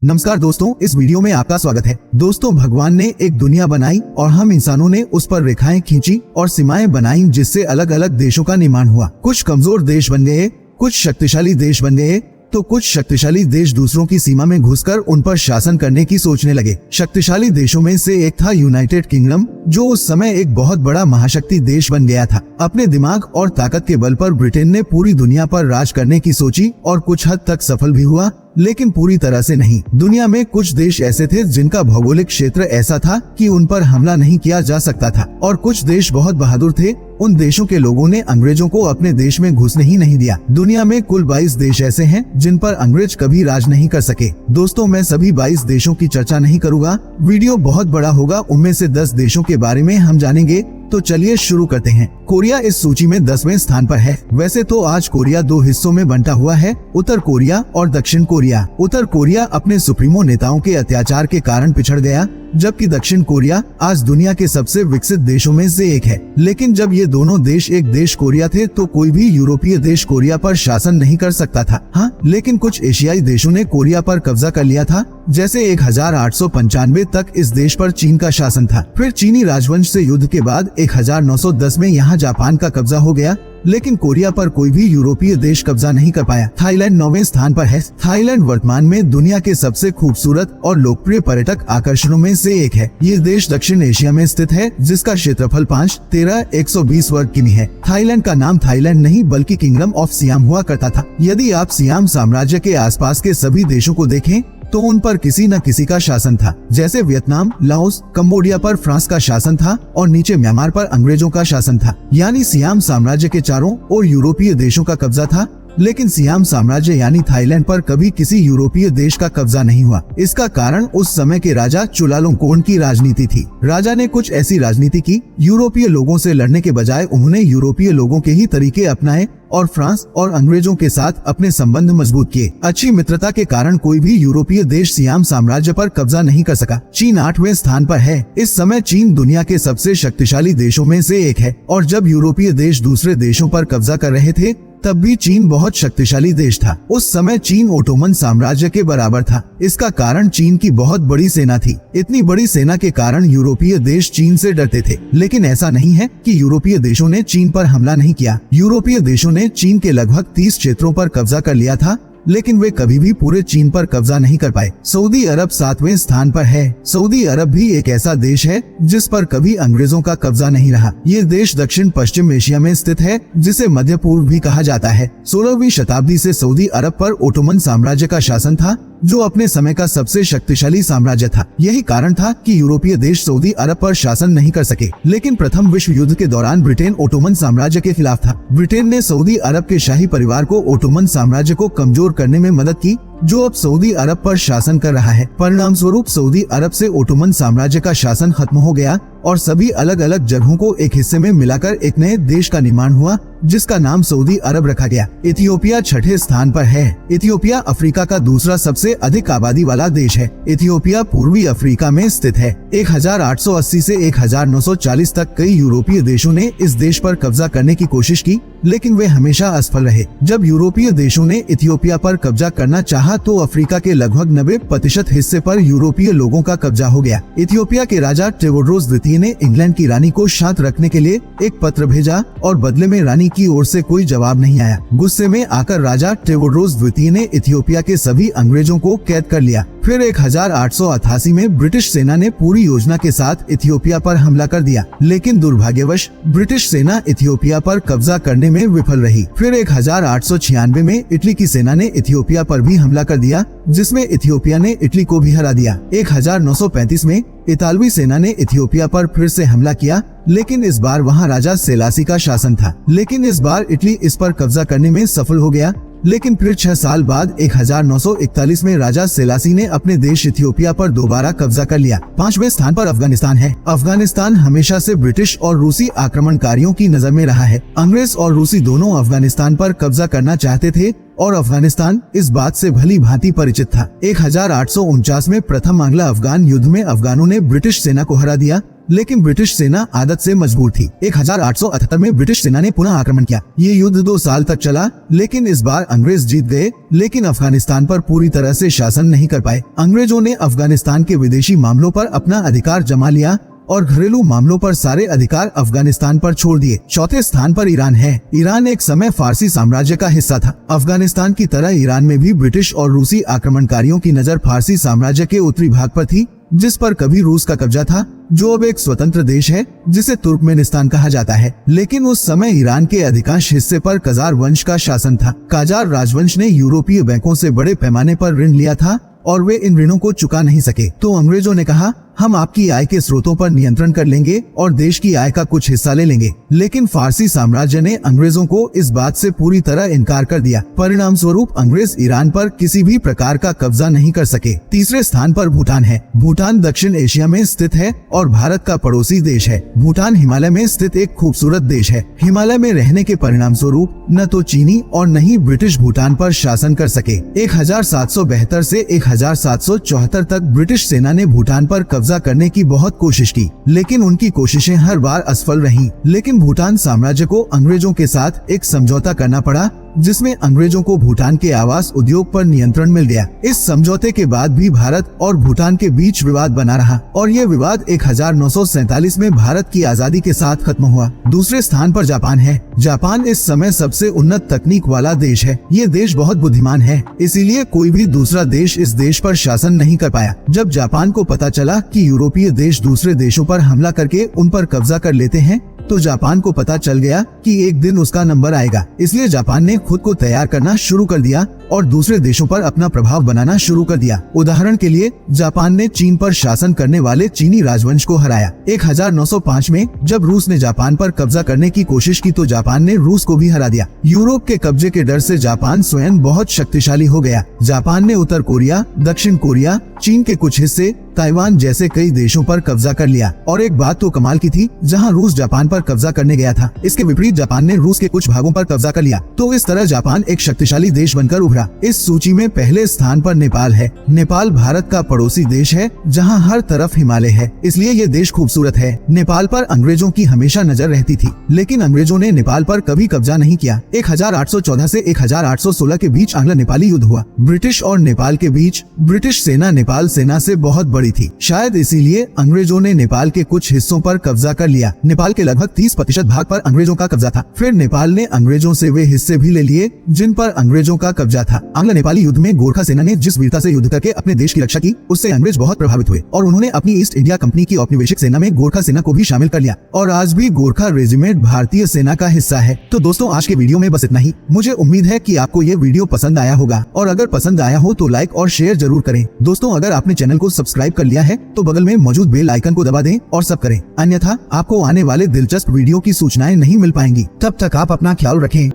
नमस्कार दोस्तों, इस वीडियो में आपका स्वागत है। दोस्तों, भगवान ने एक दुनिया बनाई और हम इंसानों ने उस पर रेखाएं खींची और सीमाएं बनाई, जिससे अलग अलग देशों का निर्माण हुआ। कुछ कमजोर देश बन गए, कुछ शक्तिशाली देश बन गए, तो कुछ शक्तिशाली देश दूसरों की सीमा में घुसकर उन पर शासन करने की सोचने लगे। शक्तिशाली देशों में से एक था यूनाइटेड किंगडम, जो उस समय एक बहुत बड़ा महाशक्ति देश बन गया था। अपने दिमाग और ताकत के बल पर ब्रिटेन ने पूरी दुनिया पर राज करने की सोची और कुछ हद तक सफल भी हुआ, लेकिन पूरी तरह से नहीं। दुनिया में कुछ देश ऐसे थे जिनका भौगोलिक क्षेत्र ऐसा था कि उन पर हमला नहीं किया जा सकता था, और कुछ देश बहुत बहादुर थे। उन देशों के लोगों ने अंग्रेजों को अपने देश में घुसने ही नहीं दिया। दुनिया में कुल 22 देश ऐसे हैं जिन पर अंग्रेज कभी राज नहीं कर सके। दोस्तों, मैं सभी 22 देशों की चर्चा नहीं करूंगा, वीडियो बहुत बड़ा होगा। उनमें से 10 देशों के बारे में हम जानेंगे। तो चलिए शुरू करते हैं। कोरिया इस सूची में 10वें स्थान पर है। वैसे तो आज कोरिया 2 हिस्सों में बंटा हुआ है, उत्तर कोरिया और दक्षिण कोरिया। उत्तर कोरिया अपने सुप्रीमो नेताओं के अत्याचार के कारण पिछड़ गया, जबकि दक्षिण कोरिया आज दुनिया के सबसे विकसित देशों में से एक है। लेकिन जब ये दोनों देश एक देश कोरिया थे तो कोई भी यूरोपीय देश कोरिया पर शासन नहीं कर सकता था। हाँ, लेकिन कुछ एशियाई देशों ने कोरिया पर कब्जा कर लिया था। जैसे 1895 तक इस देश पर चीन का शासन था। फिर चीनी राजवंश से युद्ध के बाद 1910 में यहाँ जापान का कब्जा हो गया, लेकिन कोरिया पर कोई भी यूरोपीय देश कब्जा नहीं कर पाया। थाईलैंड 9वें स्थान पर है। थाईलैंड वर्तमान में दुनिया के सबसे खूबसूरत और लोकप्रिय पर्यटक आकर्षणों में से एक है। ये देश दक्षिण एशिया में स्थित है, जिसका क्षेत्रफल 5,13,120 वर्ग किमी है। थाईलैंड का नाम थाईलैंड नहीं बल्कि किंगडम ऑफ सियाम हुआ करता था। यदि आप सियाम साम्राज्य के आसपास के सभी देशों को देखें तो उन पर किसी न किसी का शासन था। जैसे वियतनाम, लाओस, कंबोडिया पर फ्रांस का शासन था और नीचे म्यांमार पर अंग्रेजों का शासन था। यानी सियाम साम्राज्य के चारों ओर यूरोपीय देशों का कब्जा था, लेकिन सियाम साम्राज्य यानी थाईलैंड पर कभी किसी यूरोपीय देश का कब्जा नहीं हुआ। इसका कारण उस समय के राजा चुलालोंकोन की राजनीति थी। राजा ने कुछ ऐसी राजनीति की, यूरोपीय लोगों से लड़ने के बजाय उन्होंने यूरोपीय लोगों के ही तरीके अपनाए और फ्रांस और अंग्रेजों के साथ अपने संबंध मजबूत किए। अच्छी मित्रता के कारण कोई भी यूरोपीय देश सियाम साम्राज्य पर कब्जा नहीं कर सका। चीन 8वें स्थान पर है। इस समय चीन दुनिया के सबसे शक्तिशाली देशों में से एक है, और जब यूरोपीय देश दूसरे देशों पर कब्जा कर रहे थे तब भी चीन बहुत शक्तिशाली देश था। उस समय चीन ओटोमन साम्राज्य के बराबर था। इसका कारण चीन की बहुत बड़ी सेना थी। इतनी बड़ी सेना के कारण यूरोपीय देश चीन से डरते थे। लेकिन ऐसा नहीं है कि यूरोपीय देशों ने चीन पर हमला नहीं किया। यूरोपीय देशों ने चीन के लगभग 30 क्षेत्रों पर कब्जा कर लिया था, लेकिन वे कभी भी पूरे चीन पर कब्जा नहीं कर पाए। सऊदी अरब 7वें स्थान पर है। सऊदी अरब भी एक ऐसा देश है जिस पर कभी अंग्रेजों का कब्जा नहीं रहा। ये देश दक्षिण पश्चिम एशिया में स्थित है, जिसे मध्य पूर्व भी कहा जाता है। 16वीं शताब्दी से सऊदी अरब पर ओटोमन साम्राज्य का शासन था, जो अपने समय का सबसे शक्तिशाली साम्राज्य था। यही कारण था कि यूरोपीय देश सऊदी अरब पर शासन नहीं कर सके। लेकिन प्रथम विश्व युद्ध के दौरान ब्रिटेन ओटोमन साम्राज्य के खिलाफ था। ब्रिटेन ने सऊदी अरब के शाही परिवार को ओटोमन साम्राज्य को कमजोर करने में मदद की, जो अब सऊदी अरब पर शासन कर रहा है। परिणाम स्वरूप सऊदी अरब से ओटोमन साम्राज्य का शासन खत्म हो गया और सभी अलग अलग जगहों को एक हिस्से में मिलाकर एक नए देश का निर्माण हुआ, जिसका नाम सऊदी अरब रखा गया। इथियोपिया 6ठे स्थान पर है। इथियोपिया अफ्रीका का दूसरा सबसे अधिक आबादी वाला देश है। इथियोपिया पूर्वी अफ्रीका में स्थित है। 1880 से 1940 तक कई यूरोपीय देशों ने इस देश पर कब्जा करने की कोशिश की, लेकिन वे हमेशा असफल रहे। जब यूरोपीय देशों ने इथियोपिया पर कब्जा करना चाहा तो अफ्रीका के लगभग 90% हिस्से पर यूरोपीय लोगों का कब्जा हो गया। इथियोपिया के राजा टेवोड्रोस द्वितीय ने इंग्लैंड की रानी को शांत रखने के लिए एक पत्र भेजा और बदले में रानी की ओर से कोई जवाब नहीं आया। गुस्से में आकर राजा टेवोड्रोस द्वितीय ने इथियोपिया के सभी अंग्रेजों को कैद कर लिया। फिर 1888 में ब्रिटिश सेना ने पूरी योजना के साथ इथियोपिया पर हमला कर दिया, लेकिन दुर्भाग्यवश ब्रिटिश सेना इथियोपिया पर कब्जा करने में विफल रही। फिर 1896 में इटली की सेना ने इथियोपिया पर भी हमला कर दिया, जिसमें इथियोपिया ने इटली को भी हरा दिया। 1935 में इतालवी सेना ने इथियोपिया पर फिर से हमला किया, लेकिन इस बार वहां राजा सेलासी का शासन था। लेकिन इस बार इटली इस पर कब्जा करने में सफल हो गया। लेकिन फिर 6 साल बाद 1941 में राजा सेलासी ने अपने देश इथियोपिया पर दोबारा कब्जा कर लिया। 5वें स्थान पर अफगानिस्तान है। अफगानिस्तान हमेशा से ब्रिटिश और रूसी आक्रमणकारियों की नजर में रहा है। अंग्रेज और रूसी दोनों अफगानिस्तान पर कब्जा करना चाहते थे और अफगानिस्तान इस बात से भली भांति परिचित था। 1849 में प्रथम आंग्लो अफगान युद्ध में अफगानों ने ब्रिटिश सेना को हरा दिया, लेकिन ब्रिटिश सेना आदत से मजबूर थी। 1878 में ब्रिटिश सेना ने पुनः आक्रमण किया। ये युद्ध 2 साल तक चला, लेकिन इस बार अंग्रेज जीत गए, लेकिन अफगानिस्तान पर पूरी तरह से शासन नहीं कर पाए। अंग्रेजों ने अफगानिस्तान के विदेशी मामलों पर अपना अधिकार जमा लिया और घरेलू मामलों पर सारे अधिकार अफगानिस्तान पर छोड़ दिए। चौथे स्थान पर ईरान है। ईरान एक समय फारसी साम्राज्य का हिस्सा था। अफगानिस्तान की तरह ईरान में भी ब्रिटिश और रूसी आक्रमणकारियों की नजर फारसी साम्राज्य के उत्तरी भाग पर थी, जिस पर कभी रूस का कब्जा था, जो अब एक स्वतंत्र देश है जिसे तुर्कमेनिस्तान कहा जाता है। लेकिन उस समय ईरान के अधिकांश हिस्से पर कजार वंश का शासन था। काजार राजवंश ने यूरोपीय बैंकों से बड़े पैमाने पर ऋण लिया था और वे इन ऋणों को चुका नहीं सके। तो अंग्रेजों ने कहा, हम आपकी आय के स्रोतों पर नियंत्रण कर लेंगे और देश की आय का कुछ हिस्सा ले लेंगे। लेकिन फारसी साम्राज्य ने अंग्रेजों को इस बात से पूरी तरह इनकार कर दिया। परिणाम स्वरूप अंग्रेज ईरान पर किसी भी प्रकार का कब्जा नहीं कर सके। तीसरे स्थान पर भूटान है। भूटान दक्षिण एशिया में स्थित है और भारत का पड़ोसी देश है। भूटान हिमालय में स्थित एक खूबसूरत देश है। हिमालय में रहने के परिणाम स्वरूप न तो चीनी और न ही ब्रिटिश भूटान पर शासन कर सके। 1772 से 1774 तक ब्रिटिश सेना ने भूटान पर कब्जा करने की बहुत कोशिश की, लेकिन उनकी कोशिशें हर बार असफल रहीं। लेकिन भूटान साम्राज्य को अंग्रेजों के साथ एक समझौता करना पड़ा, जिसमें अंग्रेजों को भूटान के आवास उद्योग पर नियंत्रण मिल गया। इस समझौते के बाद भी भारत और भूटान के बीच विवाद बना रहा और ये विवाद 1947 में भारत की आजादी के साथ खत्म हुआ। दूसरे स्थान पर जापान है। जापान इस समय सबसे उन्नत तकनीक वाला देश है। ये देश बहुत बुद्धिमान है, इसीलिए कोई भी दूसरा देश इस देश पर शासन नहीं कर पाया। जब जापान को पता चला कि यूरोपीय देश दूसरे देशों पर हमला करके उन पर कब्जा कर लेते हैं, तो जापान को पता चल गया कि एक दिन उसका नंबर आएगा। इसलिए जापान ने खुद को तैयार करना शुरू कर दिया और दूसरे देशों पर अपना प्रभाव बनाना शुरू कर दिया। उदाहरण के लिए जापान ने चीन पर शासन करने वाले चीनी राजवंश को हराया। 1905 में जब रूस ने जापान पर कब्जा करने की कोशिश की तो जापान ने रूस को भी हरा दिया। यूरोप के कब्जे के डर से जापान स्वयं बहुत शक्तिशाली हो गया। जापान ने उत्तर कोरिया, दक्षिण कोरिया, चीन के कुछ हिस्से, ताइवान जैसे कई देशों पर कब्जा कर लिया। और एक बात तो कमाल की थी, जहां रूस जापान पर कब्जा करने गया था, इसके विपरीत जापान ने रूस के कुछ भागों पर कब्जा कर लिया। तो इस तरह जापान एक शक्तिशाली देश बनकर उभरा। इस सूची में पहले स्थान पर नेपाल है। नेपाल भारत का पड़ोसी देश है, जहां हर तरफ हिमालय है, इसलिए ये देश खूबसूरत है। नेपाल पर अंग्रेजों की हमेशा नजर रहती थी, लेकिन अंग्रेजों ने नेपाल पर कभी कब्जा नहीं किया। 1814 से 1816 के बीच आंग्ल नेपाली युद्ध हुआ। ब्रिटिश और नेपाल के बीच ब्रिटिश सेना नेपाल सेना से बहुत बड़ी थी। शायद इसीलिए अंग्रेजों ने नेपाल के कुछ हिस्सों पर कब्जा कर लिया। नेपाल के लगभग 30% भाग पर अंग्रेजों का कब्जा था। फिर नेपाल ने अंग्रेजों से वे हिस्से भी ले लिए जिन पर अंग्रेजों का कब्जा था। आंग्ल नेपाली युद्ध में गोरखा सेना ने जिस वीरता से युद्ध करके अपने देश की रक्षा की, उससे अंग्रेज बहुत प्रभावित हुए और उन्होंने अपनी ईस्ट इंडिया कंपनी की औपनिवेशिक सेना में गोरखा सेना को भी शामिल कर लिया और आज भी गोरखा रेजिमेंट भारतीय सेना का हिस्सा है। तो दोस्तों, आज के वीडियो में बस इतना ही। मुझे उम्मीद है कि आपको ये वीडियो पसंद आया होगा और अगर पसंद आया हो तो लाइक और शेयर जरूर करें। दोस्तों, अगर आपने चैनल को सब्सक्राइब कर लिया है तो बगल में मौजूद बेल आइकन को दबा दें और सब करें, अन्यथा आपको आने वाले दिलचस्प वीडियो की सूचनाएं नहीं मिल पाएंगी। तब तक आप अपना ख्याल रखें।